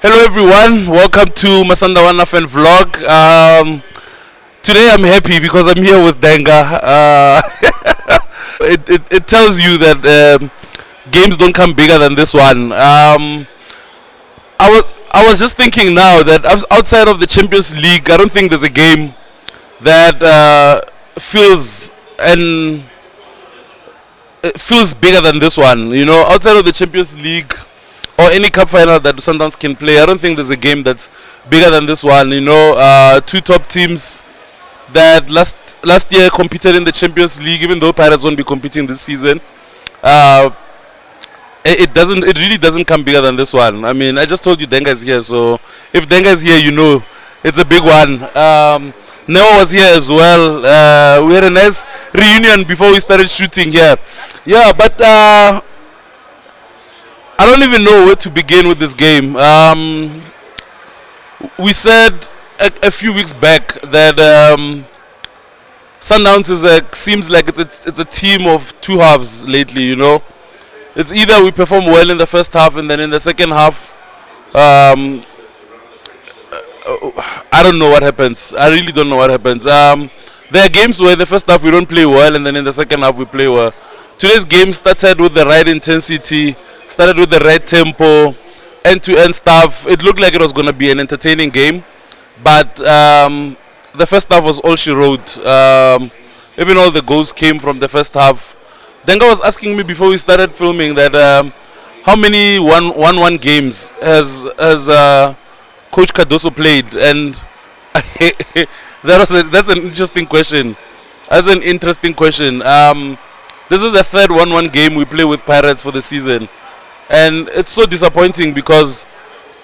Hello everyone, welcome to Masandawana Fan Vlog. Today I'm happy because I'm here with Denga. It tells you that games don't come bigger than this one. I was just thinking now that outside of the Champions League, I don't think there's a game that feels bigger than this one. You know, outside of the Champions League or any cup final that Sundowns can play, I don't think there's a game that's bigger than this one. You know, two top teams that last year competed in the Champions League, even though Pirates won't be competing this season. It really doesn't come bigger than this one. I mean, I just told you Denga is here, so if Denga is here, you know it's a big one. Neo was here as well. We had a nice reunion before we started shooting here. Yeah, but I don't even know where to begin with this game. We said a few weeks back that Sundowns seems like it's a team of two halves lately. You know, it's either we perform well in the first half and then in the second half, I don't know what happens. I really don't know what happens. There are games where in the first half we don't play well and then in the second half we play well. Today's game started with the right intensity, started with the right tempo, end-to-end stuff. It looked like it was going to be an entertaining game, but the first half was all she wrote. Even all the goals came from the first half. Denga was asking me before we started filming that how many 1-1 games has Coach Cardoso played, and that's an interesting question. That's an interesting question. This is the third 1-1 game we play with Pirates for the season. And it's so disappointing because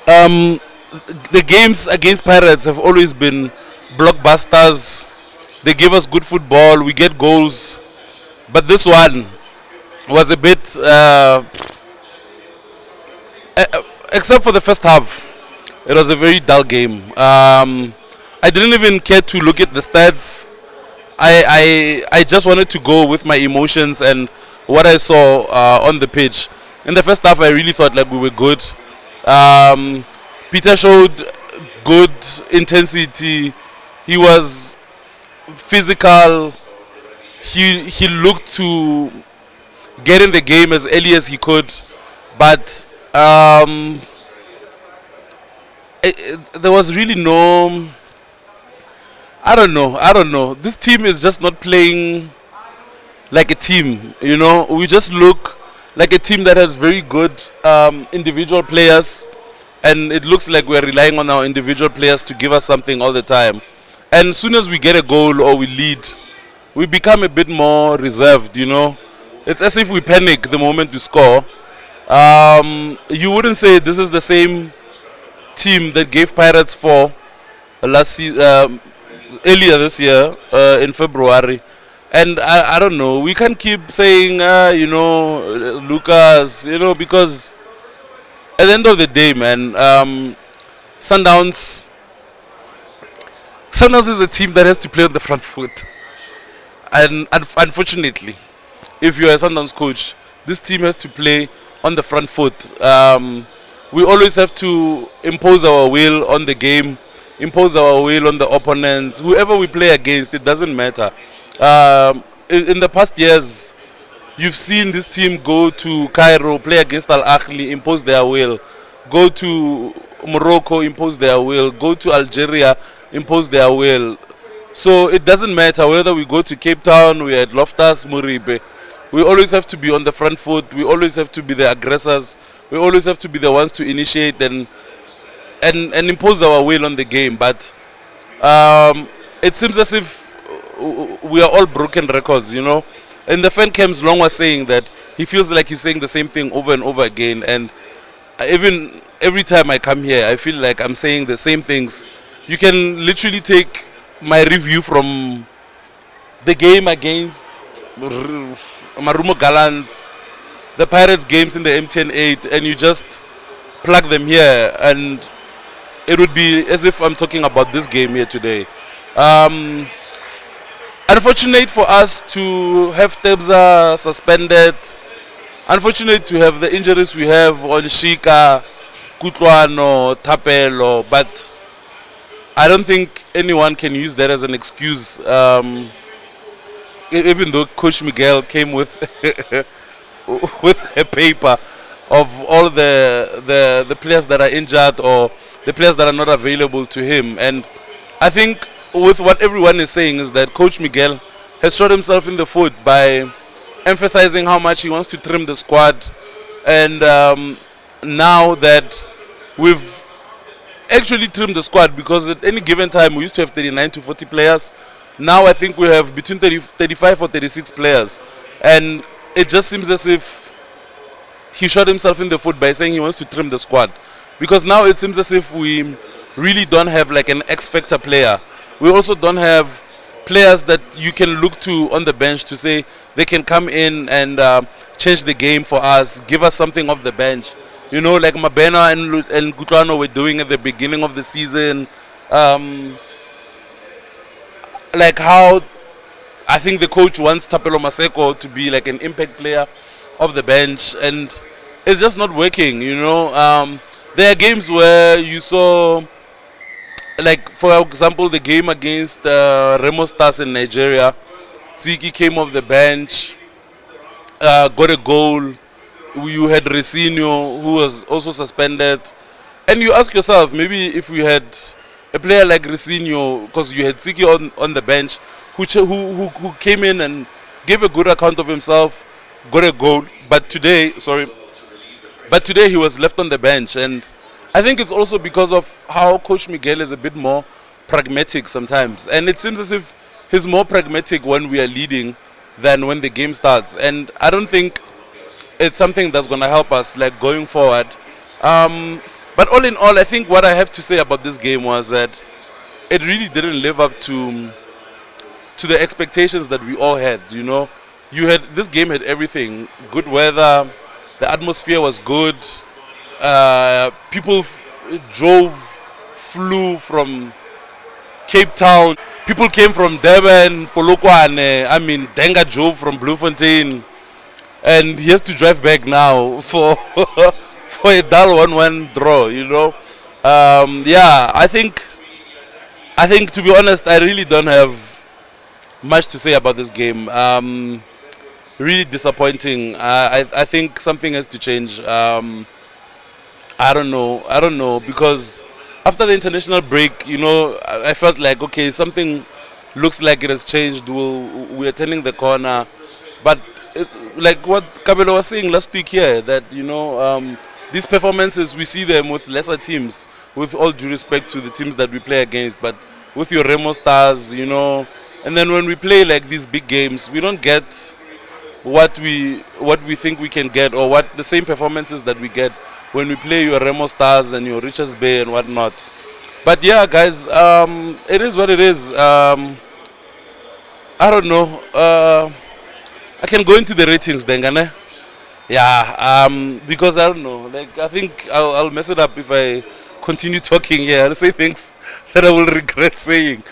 the games against Pirates have always been blockbusters. They give us good football, we get goals. But this one was a bit, except for the first half, it was a very dull game. I didn't even care to look at the stats. I just wanted to go with my emotions and what I saw on the pitch. In the first half, I really thought like we were good. Peter showed good intensity. He was physical. He looked to get in the game as early as he could, but there was really no. I don't know. This team is just not playing like a team. You know, we just look like a team that has very good individual players, and it looks like we're relying on our individual players to give us something all the time. And as soon as we get a goal or we lead, we become a bit more reserved, you know. It's as if we panic the moment we score. You wouldn't say this is the same team that gave Pirates 4 earlier this year in February. And I don't know, we can't keep saying, you know, Lucas, you know, because at the end of the day, man, Sundowns is a team that has to play on the front foot. And unfortunately, if you're a Sundowns coach, this team has to play on the front foot. We always have to impose our will on the game, impose our will on the opponents. Whoever we play against, it doesn't matter. In the past years, you've seen this team go to Cairo, play against Al Ahly, impose their will. Go to Morocco, impose their will. Go to Algeria, impose their will. So it doesn't matter whether we go to Cape Town, we're at Loftus, Muribe. We always have to be on the front foot. We always have to be the aggressors. We always have to be the ones to initiate and impose our will on the game. But it seems as if we are all broken records, you know. In the fan camps, Long was saying that he feels like he's saying the same thing over and over again. And even every time I come here, I feel like I'm saying the same things. You can literally take my review from the game against Marumo Gallants, the Pirates games in the MTN 8, and you just plug them here, and it would be as if I'm talking about this game here today. Unfortunate for us to have Tebza suspended. Unfortunate to have the injuries we have on Shika. Kutlwano, Tapelo, but I don't think anyone can use that as an excuse. Even though Coach Miguel came with with a paper of all the players that are injured or the players that are not available to him, and I think with what everyone is saying is that Coach Miguel has shot himself in the foot by emphasizing how much he wants to trim the squad, and now that we've actually trimmed the squad, because at any given time we used to have 39 to 40 players. Now I think we have between 35 or 36 players, and it just seems as if he shot himself in the foot by saying he wants to trim the squad, because now it seems as if we really don't have like an X-factor player. We also don't have players that you can look to on the bench to say they can come in and change the game for us, give us something off the bench. You know, like Mabena and Kutlwano were doing at the beginning of the season. Like how I think the coach wants Tapelo Maseko to be like an impact player off the bench, and it's just not working, you know. There are games where you saw, like for example, the game against Remo Stars in Nigeria, Tsiki came off the bench, got a goal. You had Resinho, who was also suspended, and you ask yourself, maybe if we had a player like Resinho, because you had Tsiki on the bench, who came in and gave a good account of himself, got a goal, but today he was left on the bench, and I think it's also because of how Coach Miguel is a bit more pragmatic sometimes, and it seems as if he's more pragmatic when we are leading than when the game starts, and I don't think it's something that's going to help us like going forward. But all in all, I think what I have to say about this game was that it really didn't live up to the expectations that we all had. You know, this game had everything: good weather, the atmosphere was good, people flew from Cape Town, people came from Durban, Polokwane. I mean, Denga drove from Bloemfontein, and he has to drive back now for for a dull 1-1 draw, you know. Yeah, I think to be honest, I really don't have much to say about this game. Really disappointing. I think something has to change. I don't know, because after the international break, you know, I felt like, okay, something looks like it has changed. We're turning the corner, but like what Kabelo was saying last week here, that, you know, these performances, we see them with lesser teams, with all due respect to the teams that we play against, but with your Remo Stars, you know, and then when we play like these big games, we don't get what we think we can get, or what the same performances that we get when we play your Remo Stars and your Richards Bay and whatnot. But yeah, guys, it is what it is. I don't know. I can go into the ratings then, Gane? Yeah, because I don't know. Like, I think I'll mess it up if I continue talking here. I'll say things that I will regret saying.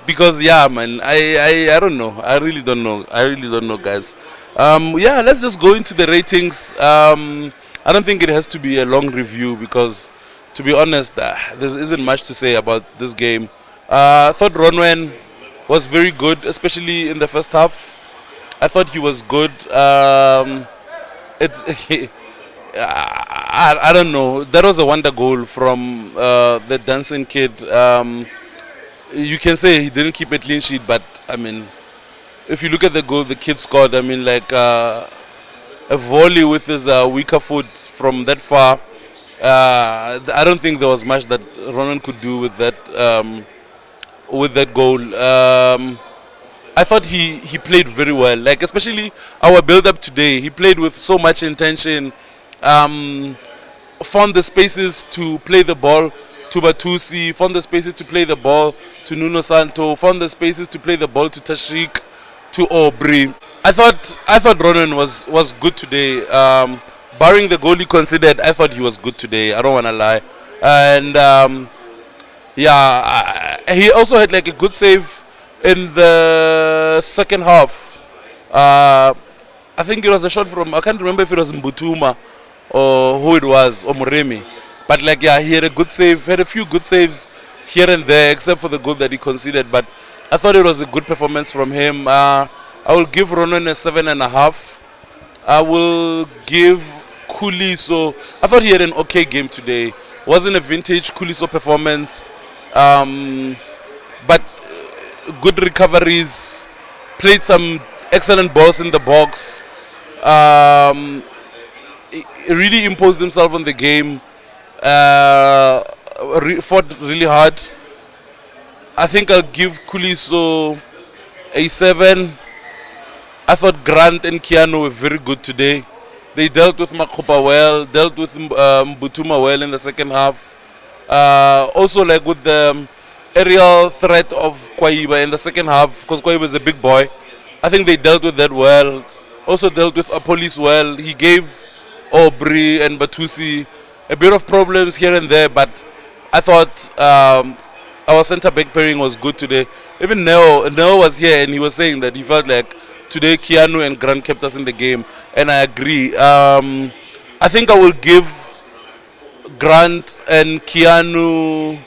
Because yeah, man, I don't know. I really don't know, guys. Yeah, let's just go into the ratings. I don't think it has to be a long review, because, to be honest, there isn't much to say about this game. I thought Ronwen was very good, especially in the first half. I thought he was good. I don't know. That was a wonder goal from the dancing kid. You can say he didn't keep a clean sheet, but I mean, if you look at the goal the kid scored, I mean, like a volley with his weaker foot from that far. I don't think there was much that Ronan could do with that goal. I thought he played very well, like especially our build-up today. He played with so much intention, found the spaces to play the ball to Batusi, found the spaces to play the ball to Nuno Santo, found the spaces to play the ball to Tashrik, to Aubrey. I thought Ronan was good today. Barring the goal he conceded, I thought he was good today. I don't want to lie. And yeah, he also had like a good save in the second half. I think it was a shot from, I can't remember if it was Mbutuma or who it was, or Moremi. But like, yeah, he had a good save, had a few good saves here and there, except for the goal that he conceded. But I thought it was a good performance from him. I will give Ronan a 7.5. I will give Kuliso. I thought he had an okay game today. Wasn't a vintage Kuliso performance, but good recoveries. Played some excellent balls in the box. He really imposed himself on the game. Fought really hard. I think I'll give Kuliso a 7. I thought Grant and Keanu were very good today. They dealt with Makopa well, dealt with Mbutuma well in the second half. Also, like with the aerial threat of Kwaiba in the second half, because Kwaiba is a big boy. I think they dealt with that well. Also dealt with Apolis well. He gave Aubrey and Batusi a bit of problems here and there, but I thought our centre back pairing was good today. Even Neo was here and he was saying that he felt like today Keanu and Grant kept us in the game, and I agree. I think I will give Grant and Keanu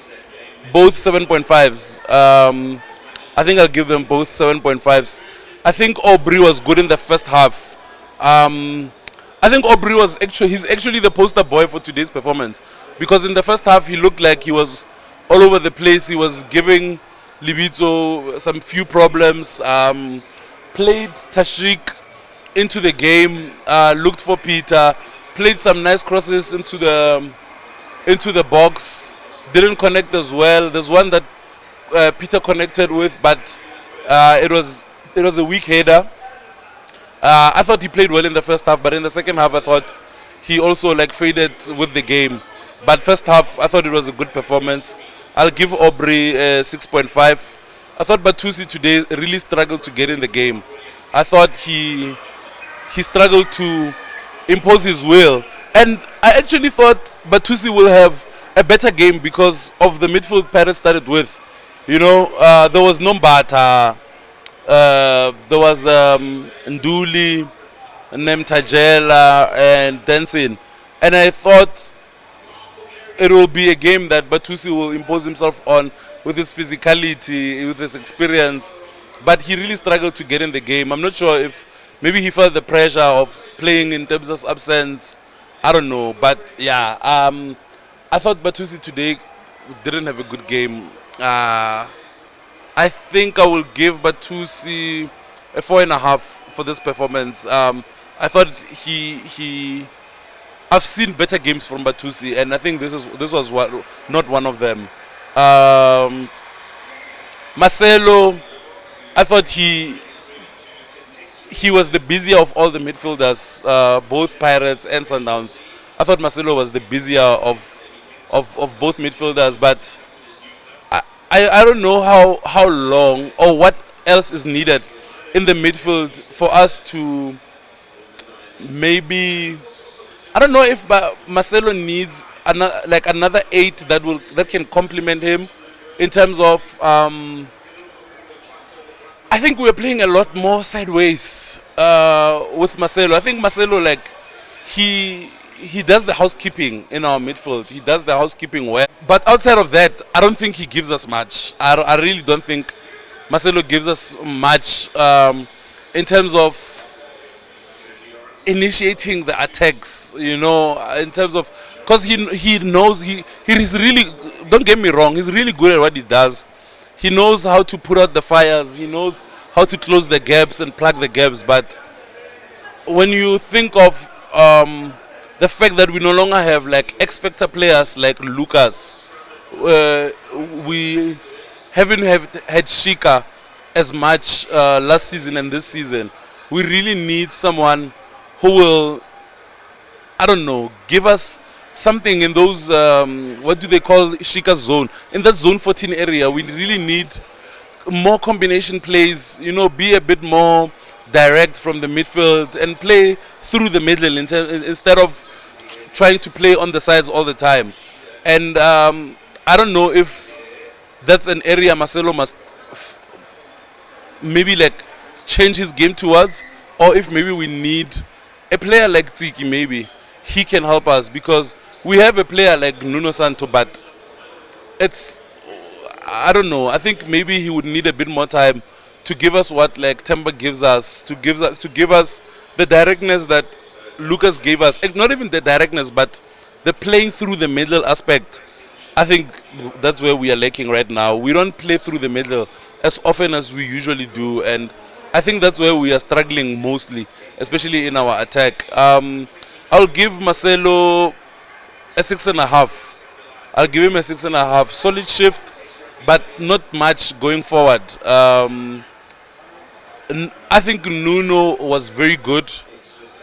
both 7.5s. I think I'll give them both 7.5s. I think Aubrey was good in the first half. I think Aubrey was he's actually the poster boy for today's performance, because in the first half he looked like he was all over the place. He was giving Libito some few problems. Played Tashrik into the game, looked for Peter, played some nice crosses into the box, didn't connect as well. There's one that Peter connected with, but it was a weak header. I thought he played well in the first half, but in the second half I thought he also like faded with the game. But first half I thought it was a good performance. I'll give Aubrey 6.5. I thought Batusi today really struggled to get in the game. I thought he struggled to impose his will. And I actually thought Batusi will have a better game because of the midfield Paris started with. You know, there was Nombata, there was Nduli, Nemtajela, and Denson. And I thought it will be a game that Batusi will impose himself on with his physicality, with his experience. But he really struggled to get in the game. I'm not sure if maybe he felt the pressure of playing in Tebza's absence. I don't know. But yeah, I thought Batusi today didn't have a good game. I think I will give Batusi a 4.5 for this performance. I thought I've seen better games from Batusi, and I think this was not one of them. Marcelo, I thought he was the busier of all the midfielders, both Pirates and Sundowns. I thought Marcelo was the busier of both midfielders, but I don't know how long or what else is needed in the midfield for us to maybe. I don't know if Marcelo needs another 8 that can complement him in terms of. I think we're playing a lot more sideways with Marcelo. I think Marcelo, like, he does the housekeeping in our midfield. He does the housekeeping well. But outside of that, I don't think he gives us much. I really don't think Marcelo gives us much in terms of initiating the attacks, you know, in terms of, because he knows he is really, don't get me wrong, he's really good at what he does. He knows how to put out the fires, he knows how to close the gaps and plug the gaps. But when you think of the fact that we no longer have like X-Factor players like Lucas, we haven't had Shika as much last season and this season, we really need someone who will, I don't know, give us something in those, what do they call Shika's zone? In that zone 14 area, we really need more combination plays, you know, be a bit more direct from the midfield and play through the middle instead of trying to play on the sides all the time. And I don't know if that's an area Marcelo must maybe like change his game towards, or if maybe we need a player like Tsiki. Maybe he can help us, because we have a player like Nuno Santo, but it's, I don't know. I think maybe he would need a bit more time to give us what like Temba gives us, to give us the directness that Lucas gave us. Not even the directness, but the playing through the middle aspect. I think that's where we are lacking right now. We don't play through the middle as often as we usually do, and I think that's where we are struggling mostly, especially in our attack. I'll give Marcelo a 6.5. I'll give him a 6.5. Solid shift, but not much going forward. I think Nuno was very good.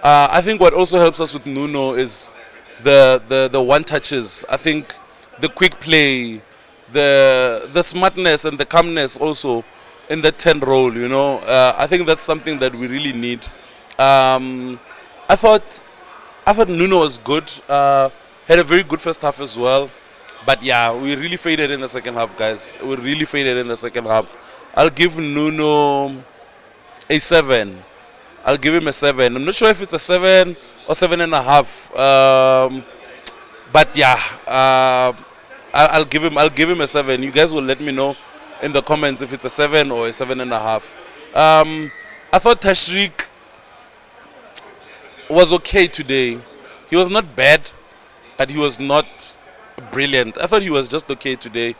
I think what also helps us with Nuno is the one touches. I think the quick play, the smartness and the calmness also in the 10 role. I think that's something that we really need. I thought Nuno was good. Had a very good first half as well. But yeah, we really faded in the second half, guys. We really faded in the second half. I'll give Nuno a 7. I'll give him a 7. I'm not sure if it's a 7 or 7.5. But yeah, I'll give him a 7. You guys will let me know in the comments if it's a 7 or a 7.5. I thought Tashreeq was okay today. He was not bad, but he was not brilliant. I thought he was just okay today.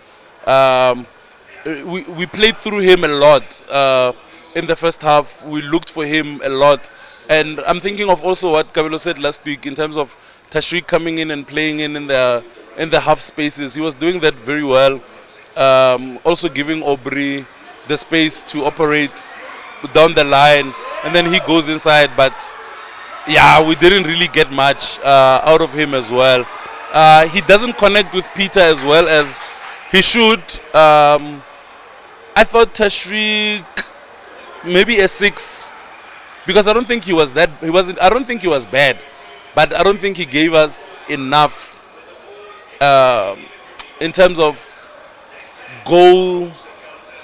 We played through him a lot in the first half. We looked for him a lot, and I'm thinking of also what Kabelo said last week in terms of Tashreeq coming in and playing in the half spaces. He was doing that very well. Also giving Aubrey the space to operate down the line, and then he goes inside. But yeah, we didn't really get much out of him as well. He doesn't connect with Peter as well as he should. I thought Tashreeq maybe a 6, because I don't think he was that. I don't think he was bad, but I don't think he gave us enough in terms of goal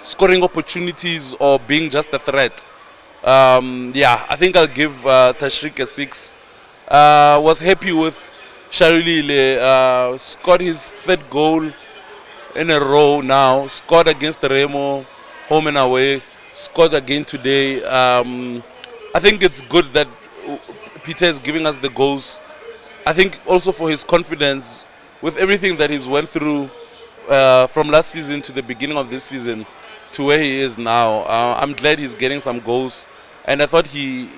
scoring opportunities or being just a threat. Yeah, I think I'll give Tashreeq a 6. Was happy with Shalulile, scored his 3rd goal in a row now. Scored against Remo, home and away. Scored again today. I think it's good that Peter is giving us the goals. I think also for his confidence with everything that he's went through from last season to the beginning of this season to where he is now. I'm glad he's getting some goals, and I thought he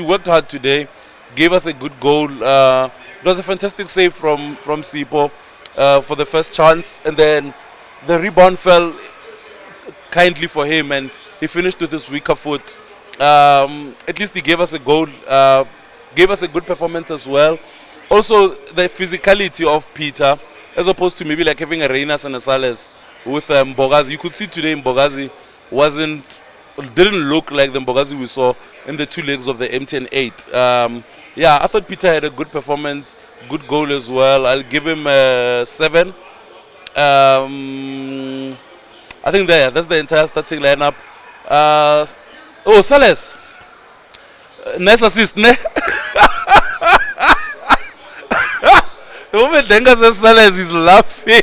worked hard today. Gave us a good goal. It was a fantastic save from Sipo for the first chance, and then the rebound fell kindly for him, and he finished with his weaker foot. At least he gave us a goal, gave us a good performance as well. Also, the physicality of Peter, as opposed to maybe like having a Reynas and a Sales with Mbogazi. You could see today Mbogazi didn't look like the Mbogazi we saw in the 2 legs of the MTN 8. Yeah, I thought Peter had a good performance, good goal as well. I'll give him a 7. I think that's the entire starting lineup. Sales. Nice assist, ne? The moment Denga says Sales, he's laughing.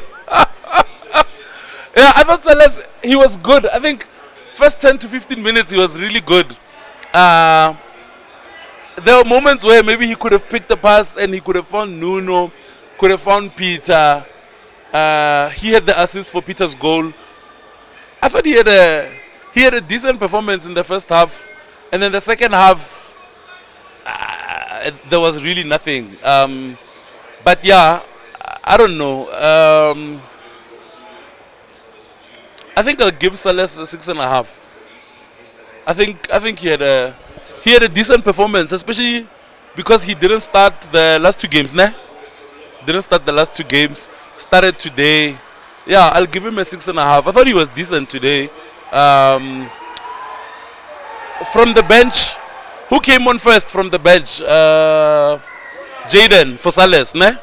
Yeah, I thought Sales, he was good. I think first 10 to 15 minutes, he was really good. There were moments where maybe he could have picked a pass and he could have found Nuno, could have found Peter. He had the assist for Peter's goal. I thought he had a decent performance in the first half, and then the second half there was really nothing. But yeah, I don't know. I think I'll give Salas a 6.5. I think he had a decent performance, especially because he didn't start the last 2 games, ne? Didn't start the last 2 games. Started today. Yeah, I'll give him a 6.5. I thought he was decent today. From the bench, who came on first from the bench? Jaden for Sales, ne?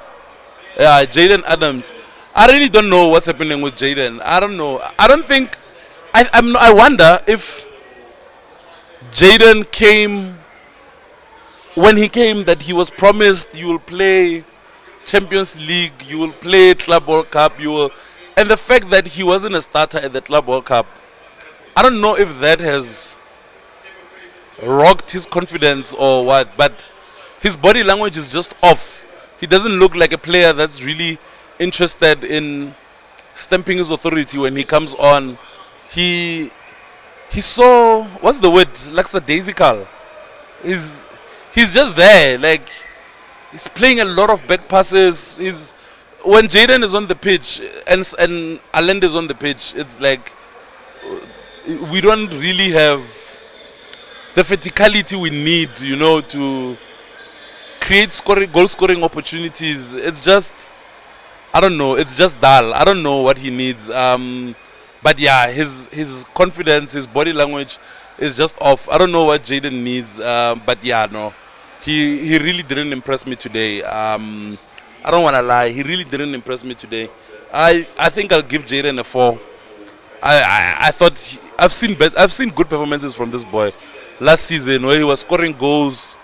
Yeah, Jaden Adams. I really don't know what's happening with Jaden. I don't know. I don't think. I wonder if Jaden came, when he came, that he was promised you will play Champions League, you will play Club World Cup, you will, and the fact that he wasn't a starter at the Club World Cup, I don't know if that has rocked his confidence or what, but his body language is just off. He doesn't look like a player that's really interested in stamping his authority when he comes on. He's so, what's the word, lackadaisical. He's he's just there, like he's playing a lot of back passes. He's when Jaden is on the pitch and Allende is on the pitch, it's like we don't really have the verticality we need, to create goal scoring opportunities. It's just, I don't know. It's just dull. I don't know what he needs. But yeah, his confidence, his body language is just off. I don't know what Jaden needs. But yeah, no, he really didn't impress me today. I don't want to lie. He really didn't impress me today. I think I'll give Jaden a 4. I thought I've seen good performances from this boy last season where he was scoring goals.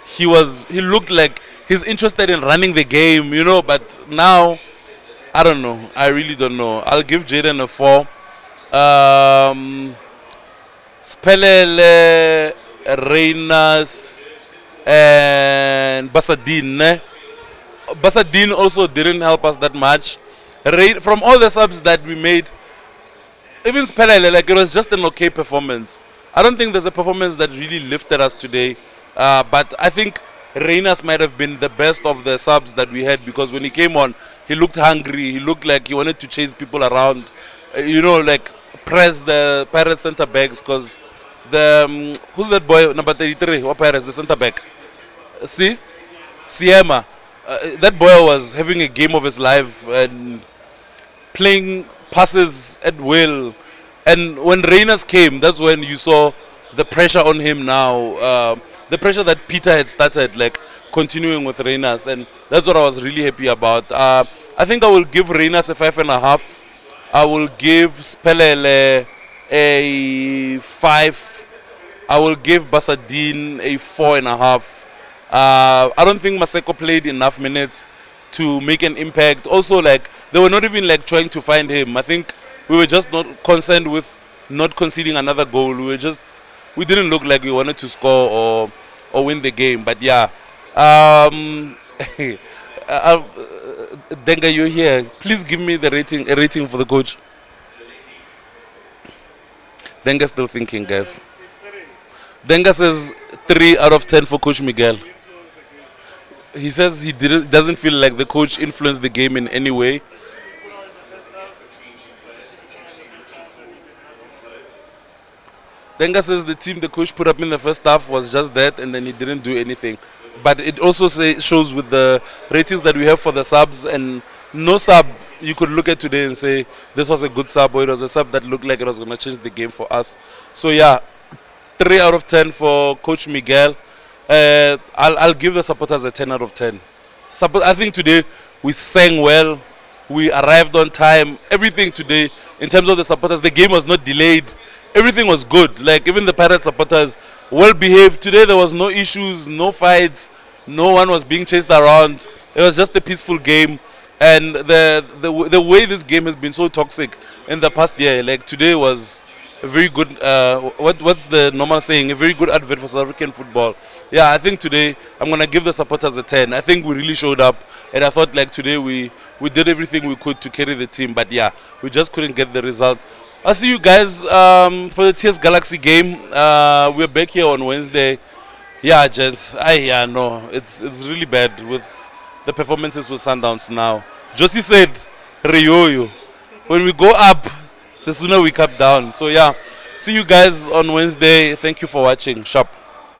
He looked like he's interested in running the game, But now, I don't know. I really don't know. I'll give Jaden a 4. Spelele, Reynas, and Basadine. Basadine also didn't help us that much. From all the subs that we made, even Spelele, like it was just an okay performance. I don't think there's a performance that really lifted us today. But I think Reynas might have been the best of the subs that we had because when he came on, he looked hungry. He looked like he wanted to chase people around, like press the Pirates centre backs because who's that boy, number 33, what Pirates, the centre back? See? Siema. That boy was having a game of his life and playing passes at will. And when Reynas came, that's when you saw the pressure on him now. The pressure that Peter had started, like continuing with Reynas. And that's what I was really happy about. I think I will give Reynas a 5.5. I will give Spelele a 5. I will give Basadine a 4.5. I don't think Maseko played enough minutes to make an impact. Also, like they were not even like trying to find him. I think we were just not concerned with not conceding another goal. We didn't look like we wanted to score or win the game. But yeah, Denga, you're here. Please give me a rating for the coach. Denga's still thinking, guys. Denga says 3 out of 10 for Coach Miguel. He says he doesn't feel like the coach influenced the game in any way. Denga says the team the coach put up in the first half was just that, and then he didn't do anything. But it also shows with the ratings that we have for the subs, and no sub you could look at today and say this was a good sub or it was a sub that looked like it was going to change the game for us. So yeah, 3 out of 10 for Coach Miguel. I'll give the supporters a 10 out of 10. I think today we sang well. We arrived on time. Everything today, in terms of the supporters, the game was not delayed. Everything was good. Like even the Pirates supporters, well behaved. Today there was no issues, no fights. No one was being chased around. It was just a peaceful game. And the way this game has been so toxic in the past year, like today was a very good, what's the normal saying, a very good advert for South African football. Yeah, I think today I'm going to give the supporters a 10. I think we really showed up, and I thought like today we did everything we could to carry the team, but yeah, we just couldn't get the result. I'll see you guys for the TS Galaxy game. We're back here on Wednesday. Yeah, gents, no, it's really bad with the performances with Sundowns now. Josie said, Rioyo, when we go up, the sooner we come down. So yeah, see you guys on Wednesday. Thank you for watching. Sharp.